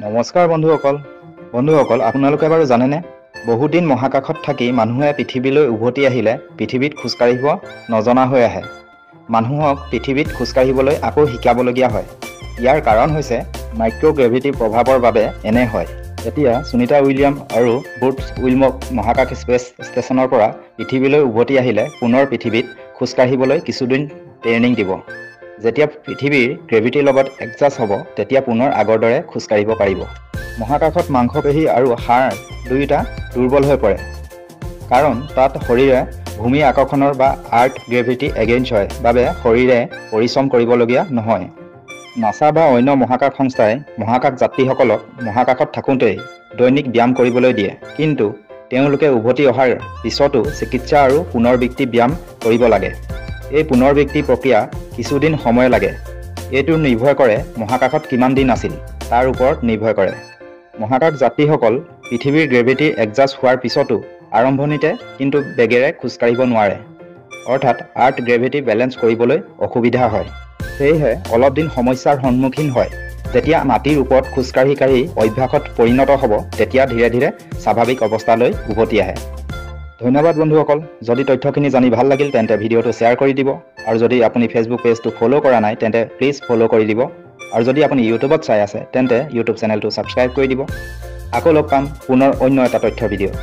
নমস্কাৰ বন্ধুসকল আপোনালোকে বাৰু জানেনে বহুদিন মহাকাশত থাকি মানুহে পৃথিৱীলৈ উভতি আহিলে পৃথিৱীত খোজকাঢ়িব নজনা হৈ আহে মানুহক পৃথিৱীত খোজকাঢ়িবলৈ আকৌ শিকাবলগীয়া হয় ইয়াৰ কাৰণ হৈছে মাইক্ৰগ্ৰেভিটিৰ প্ৰভাৱৰ বাবে এনে হয় এতিয়া সুনিতা উইলিয়াম আৰু ব্ৰুটছ উইলমক মহাকাশ স্পেচ ষ্টেচনৰ পৰা পৃথিৱীলৈ উভতি আহিলে পুনৰ পৃথিৱীত খোজকাঢ়িবলৈ কিছুদিন ট্ৰেইনিং দিব যেতিয়া পৃথিৱীৰ গ্ৰেভিটিৰ লগত এডজাষ্ট হ'ব তেতিয়া পুনৰ আগৰ দৰে খোজকাঢ়িব পাৰিব মহাকাশত মাংসপেশী আৰু হাড় দুয়োটা দুৰ্বল হৈ পৰে কাৰণ তাত শৰীৰে ভূমি আকৰ্ষণৰ বা আৰ্থ গ্ৰেভিটি এগেইনষ্ট হয় বাবে শৰীৰে পৰিশ্ৰম কৰিবলগীয়া নহয় নাসা বা অন্য মহাকাশ সংস্থাই মহাকাশ যাত্ৰীসকলক মহাকাশত থাকোঁতেই দৈনিক ব্যায়াম কৰিবলৈ দিয়ে কিন্তু তেওঁলোকে উভতি অহাৰ পিছতো চিকিৎসা আৰু পুনৰবৃত্তি ব্যায়াম কৰিব লাগে এই পুনৰবৃত্তি প্ৰক্ৰিয়া কিছুদিন সময় লাগে এইটো নিৰ্ভৰ কৰে মহাকাশত কিমান দিন আছিল তাৰ ওপৰত নিৰ্ভৰ কৰে মহাকাশ যাত্ৰীসকল পৃথিৱীৰ গ্ৰেভিটি এডজাষ্ট হোৱাৰ পিছতো আৰম্ভণিতে কিন্তু বেগেৰে খোজকাঢ়িব নোৱাৰে অৰ্থাৎ আৰ্থ গ্ৰেভিটি বেলেন্স কৰিবলৈ অসুবিধা হয় সেয়েহে অলপ দিন সমস্যাৰ সন্মুখীন হয় যেতিয়া মাটিৰ ওপৰত খোজকাঢ়ি অভ্যাসত পৰিণত হ'ব তেতিয়া ধীৰে ধীৰে স্বাভাৱিক অৱস্থালৈ উভতি আহে ধন্যবাদ বন্ধুসকল যদি তথ্যখিনি জানি ভাল লাগিল তেন্তে ভিডিঅ'টো শ্বেয়াৰ কৰি দিব আৰু যদি আপুনি ফেচবুক পেজটো ফ'ল' কৰা নাই তেন্তে প্লিজ ফ'ল' কৰি দিব আৰু যদি আপুনি ইউটিউবত চাই আছে তেন্তে ইউটিউব চেনেলটো ছাবস্ক্ৰাইব কৰি দিব আকৌ লগ পাম পুনৰ অন্য এটা তথ্য ভিডিঅ'